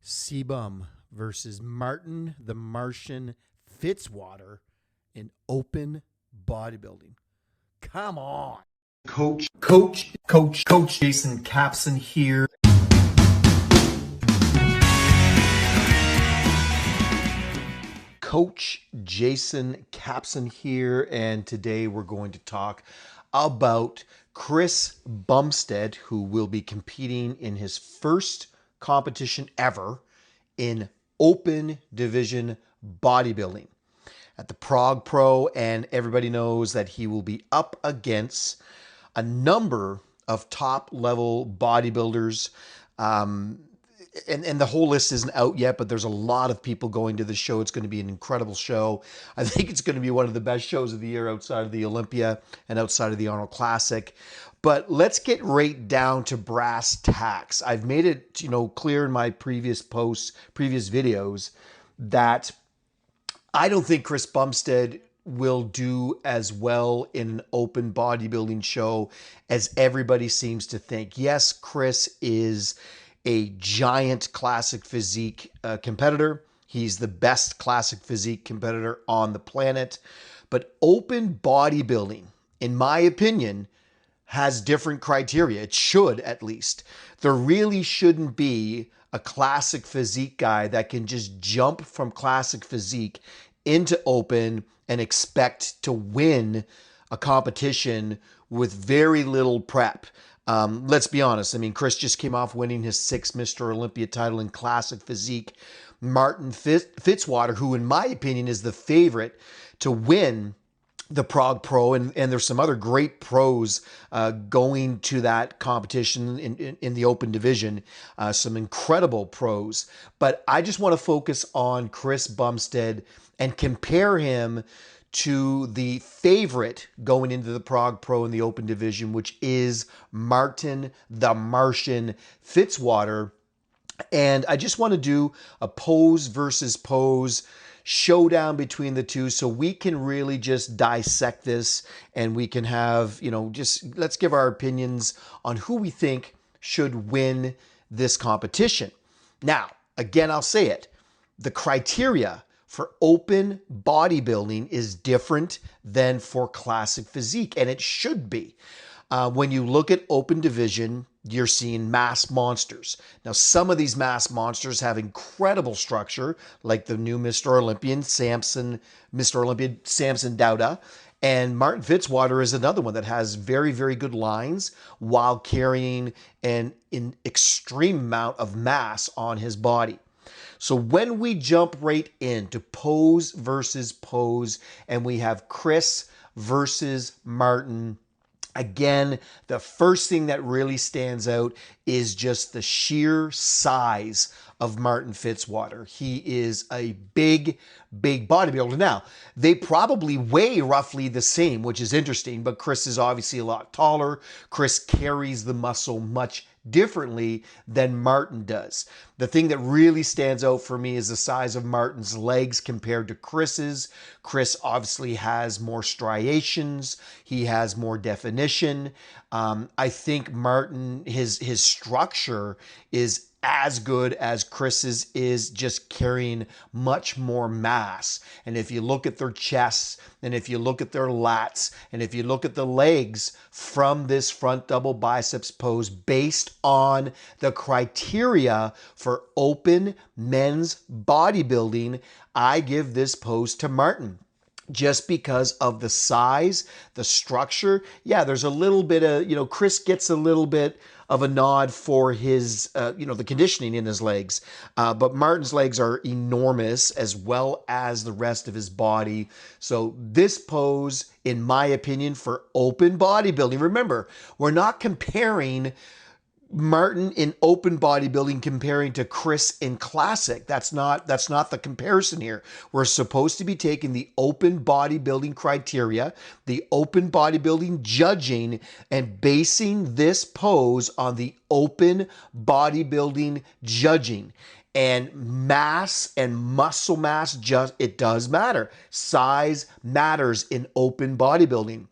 CBum versus Martin the Martian Fitzwater in open bodybuilding. Come on. Coach Jason Capson here. Coach Jason Capson here, and today we're going to talk about Chris Bumstead, who will be competing in his first competition ever in open division bodybuilding at the Prague Pro, and everybody knows that he will be up against a number of top level bodybuilders. And the whole list isn't out yet, but there's a lot of people going to the show. It's going to be an incredible show. I think it's going to be one of the best shows of the year outside of the Olympia and outside of the Arnold Classic. But let's get right down to brass tacks. I've made it, clear in my previous posts, previous videos, that I don't think Chris Bumstead will do as well in an open bodybuilding show as everybody seems to think. Yes, Chris is a giant classic physique competitor. He's the best classic physique competitor on the planet. But open bodybuilding, in my opinion, has different criteria. It should, at least. There really shouldn't be a classic physique guy that can just jump from classic physique into open and expect to win a competition with very little prep. Let's be honest. I mean, Chris just came off winning his 6th Mr. Olympia title in classic physique. Martin Fitzwater, who in my opinion is the favorite to win the Prague Pro, and there's some other great pros going to that competition in the open division, some incredible pros. But I just want to focus on Chris Bumstead and compare him to the favorite going into the Prague Pro in the open division, which is Martin the Martian Fitzwater. And I just want to do a pose versus pose showdown between the two so we can really just dissect this, and we can have, just let's give our opinions on who we think should win this competition. Now, again, I'll say it. The criteria for open bodybuilding is different than for classic physique, and it should be. When you look at open division, you're seeing mass monsters. Now, some of these mass monsters have incredible structure, like the new Mr. Olympia Samson Dauda. And Martin Fitzwater is another one that has very, very good lines while carrying an extreme amount of mass on his body. So when we jump right into pose versus pose, and we have Chris versus Martin, again, the first thing that really stands out is just the sheer size of Martin Fitzwater. He is a big bodybuilder. Now, they probably weigh roughly the same, which is interesting, but Chris is obviously a lot taller. Chris carries the muscle much differently than Martin does. The thing that really stands out for me is the size of Martin's legs compared to Chris's. Chris obviously has more striations. He has more definition. I think Martin, his structure is as good as Chris's, is just carrying much more mass. And if you look at their chests, and if you look at their lats, and if you look at the legs from this front double biceps pose based on the criteria for open men's bodybuilding, I give this pose to Martin. Just because of the size, the structure. Yeah, there's a little bit of, Chris gets a little bit of a nod for his, the conditioning in his legs. But Martin's legs are enormous, as well as the rest of his body. So this pose, in my opinion, for open bodybuilding, remember, we're not comparing Martin in open bodybuilding comparing to Chris in classic. That's not the comparison here. We're supposed to be taking the open bodybuilding criteria, the open bodybuilding judging, and basing this pose on the open bodybuilding judging. And mass and muscle mass, it does matter. Size matters in open bodybuilding.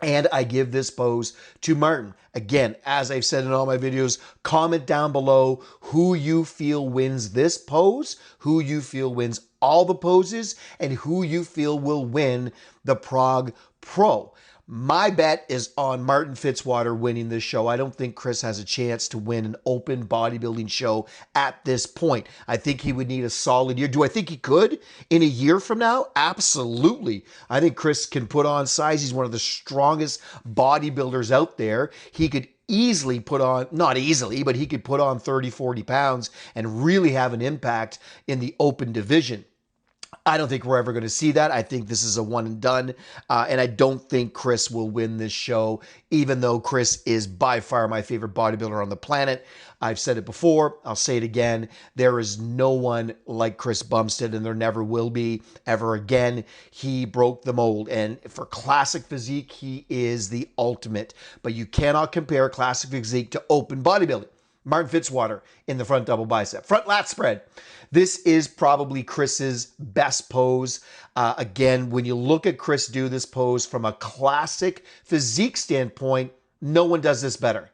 And I give this pose to Martin. Again, as I've said in all my videos, comment down below who you feel wins this pose, who you feel wins all the poses, and who you feel will win the Prague Pro. My bet is on Martin Fitzwater winning this show. I don't think Chris has a chance to win an open bodybuilding show at this point. I think he would need a solid year. Do I think he could in a year from now? Absolutely. I think Chris can put on size. He's one of the strongest bodybuilders out there. He could easily put on, not easily, but he could put on 30, 40 pounds and really have an impact in the open division. I don't think we're ever going to see that. I think this is a one and done. And I don't think Chris will win this show, even though Chris is by far my favorite bodybuilder on the planet. I've said it before. I'll say it again. There is no one like Chris Bumstead, and there never will be ever again. He broke the mold. And for classic physique, he is the ultimate. But you cannot compare classic physique to open bodybuilding. Martin Fitzwater in the front double bicep. Front lat spread. This is probably Chris's best pose. Again, when you look at Chris do this pose from a classic physique standpoint, no one does this better.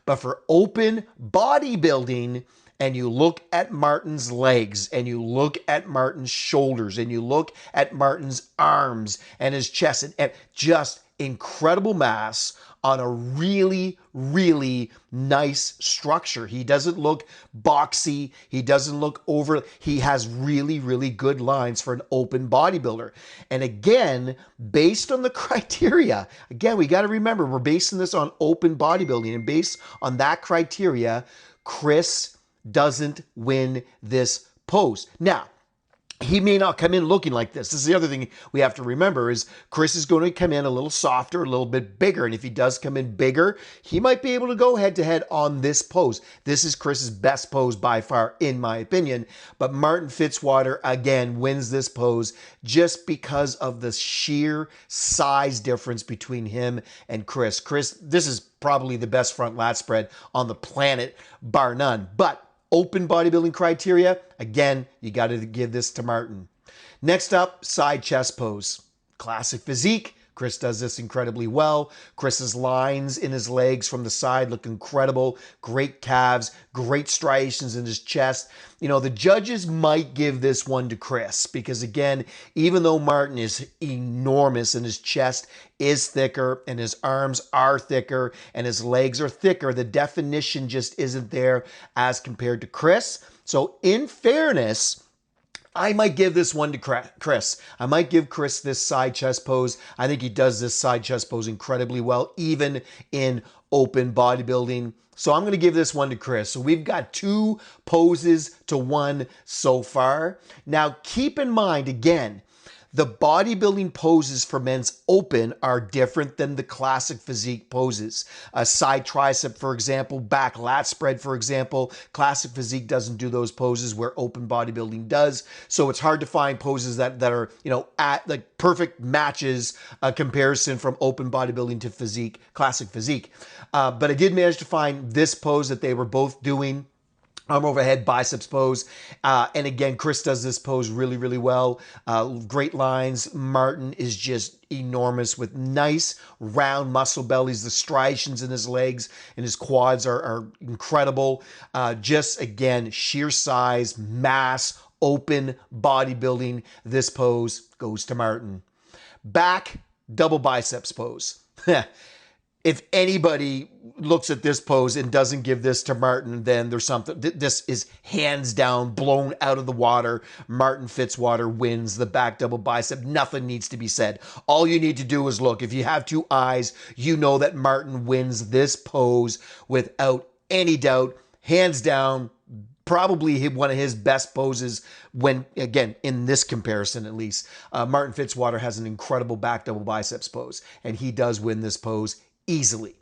But for open bodybuilding, and you look at Martin's legs, and you look at Martin's shoulders, and you look at Martin's arms and his chest, and just incredible mass on a really, really nice structure. He doesn't look boxy. He doesn't look over. He has really, really good lines for an open bodybuilder. And again, based on the criteria, again, we got to remember, we're basing this on open bodybuilding, and based on that criteria, Chris doesn't win this pose. Now, he may not come in looking like this. This is the other thing we have to remember is Chris is going to come in a little softer, a little bit bigger. And if he does come in bigger, he might be able to go head to head on this pose. This is Chris's best pose by far, in my opinion. But Martin Fitzwater, again, wins this pose just because of the sheer size difference between him and Chris. Chris, this is probably the best front lat spread on the planet, bar none. But open bodybuilding criteria, again, you got to give this to Martin. Next up, side chest pose. Classic physique. Chris does this incredibly well. Chris's lines in his legs from the side look incredible. Great calves, great striations in his chest. You know, the judges might give this one to Chris because, again, even though Martin is enormous and his chest is thicker and his arms are thicker and his legs are thicker, the definition just isn't there as compared to Chris. So in fairness, I might give this one to Chris. I might give Chris this side chest pose. I think he does this side chest pose incredibly well, even in open bodybuilding. So I'm going to give this one to Chris. So we've got 2 poses to 1 so far. Now, keep in mind, again, the bodybuilding poses for men's open are different than the classic physique poses. A side tricep, for example, back lat spread, for example. Classic physique doesn't do those poses where open bodybuilding does. So it's hard to find poses that are, you know, at like perfect matches, a comparison from open bodybuilding to physique, classic physique. But I did manage to find this pose that they were both doing. Arm overhead biceps pose. And again, Chris does this pose really, really well. Great lines. Martin is just enormous with nice round muscle bellies. The striations in his legs and his quads are incredible. Just again, sheer size, mass, open bodybuilding. This pose goes to Martin. Back double biceps pose. If anybody looks at this pose and doesn't give this to Martin, then there's something. This is hands down blown out of the water. Martin Fitzwater wins the back double bicep. Nothing needs to be said. All you need to do is look. If you have 2 eyes, you know that Martin wins this pose without any doubt. Hands down, probably one of his best poses when, again, in this comparison at least. Martin Fitzwater has an incredible back double biceps pose, and he does win this pose easily.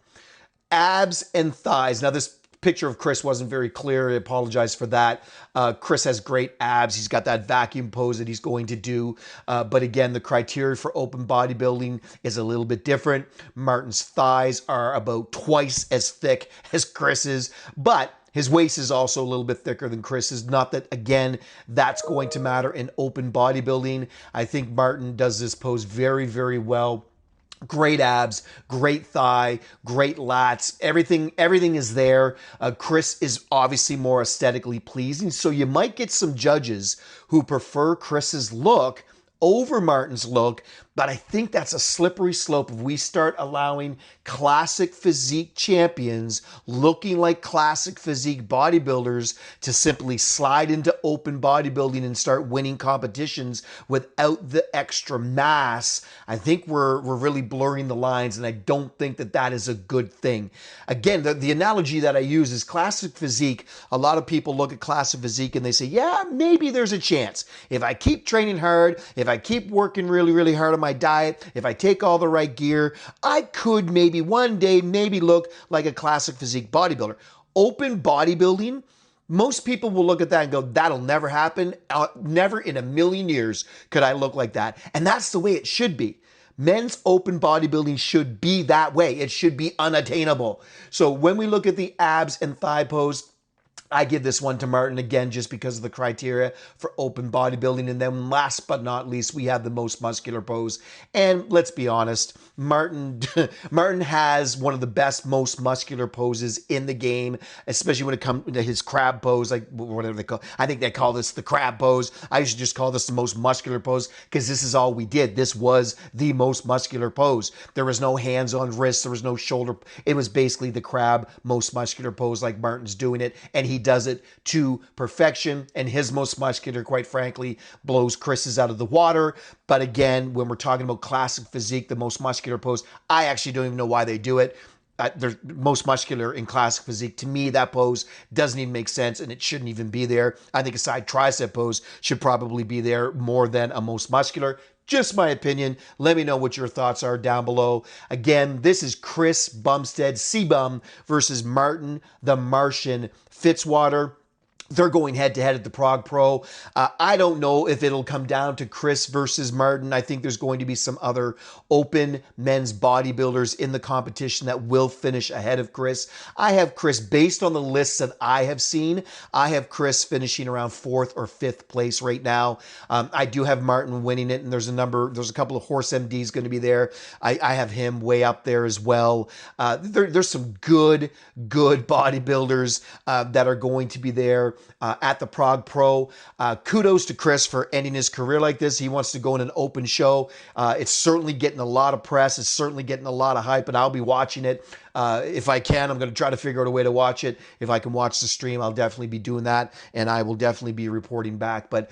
Abs and thighs. Now, this picture of Chris wasn't very clear. I apologize for that. Chris has great abs. He's got that vacuum pose that he's going to do. But again, the criteria for open bodybuilding is a little bit different. Martin's thighs are about twice as thick as Chris's, but his waist is also a little bit thicker than Chris's. Not that, again, that's going to matter in open bodybuilding. I think Martin does this pose very, very well. Great abs, great thigh, great lats. Everything is there. Chris is obviously more aesthetically pleasing, so you might get some judges who prefer Chris's look over Martin's look, but I think that's a slippery slope if we start allowing classic physique champions looking like classic physique bodybuilders to simply slide into open bodybuilding and start winning competitions without the extra mass. I think we're really blurring the lines, and I don't think that that is a good thing. Again, the analogy that I use is classic physique. A lot of people look at classic physique and they say, yeah, maybe there's a chance. If I keep training hard, if I keep working really, really hard on my diet, if I take all the right gear, I could maybe one day look like a classic physique bodybuilder. Open bodybuilding, most people will look at that and go, that'll never happen. Never in a million years could I look like that. And that's the way it should be. Men's open bodybuilding should be that way. It should be unattainable. So when we look at the abs and thigh pose, I give this one to Martin again just because of the criteria for open bodybuilding. And then last but not least, we have the most muscular pose. And let's be honest, Martin has one of the best, most muscular poses in the game, especially when it comes to his crab pose, like whatever they call. I think they call this the crab pose. I used to just call this the most muscular pose because this is all we did. This was the most muscular pose. There was no hands on wrists. There was no shoulder. It was basically the crab most muscular pose like Martin's doing it. And he does it to perfection, and his most muscular, quite frankly, blows Chris's out of the water. But again, when we're talking about classic physique, the most muscular pose, I actually don't even know why they do it. They're most muscular in classic physique. To me, that pose doesn't even make sense, and it shouldn't even be there. I think a side tricep pose should probably be there more than a most muscular. Just my opinion. Let me know what your thoughts are down below. Again, this is Chris Bumstead, CBum, versus Martin the Martian Fitzwater. They're going head-to-head at the Prague Pro. I don't know if it'll come down to Chris versus Martin. I think there's going to be some other open men's bodybuilders in the competition that will finish ahead of Chris. I have Chris, based on the lists that I have seen, I have Chris finishing around 4th or 5th place right now. I do have Martin winning it, and there's a couple of horse MDs going to be there. I have him way up there as well. There's some good bodybuilders that are going to be there at the Prague Pro. Kudos to Chris for ending his career like this. He wants to go in an open show. It's certainly getting a lot of press. It's certainly getting a lot of hype, and I'll be watching it. If I can, I'm going to try to figure out a way to watch it. If I can watch the stream, I'll definitely be doing that, and I will definitely be reporting back. But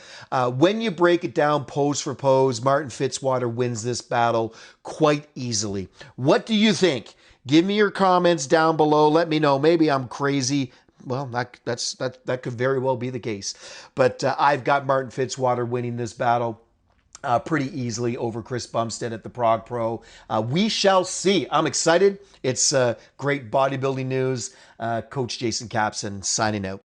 when you break it down pose for pose, Martin Fitzwater wins this battle quite easily. What do you think? Give me your comments down below. Let me know. Maybe I'm crazy. Well, that could very well be the case. But I've got Martin Fitzwater winning this battle pretty easily over Chris Bumstead at the Prague Pro. We shall see. I'm excited. It's great bodybuilding news. Coach Jason Capson signing out.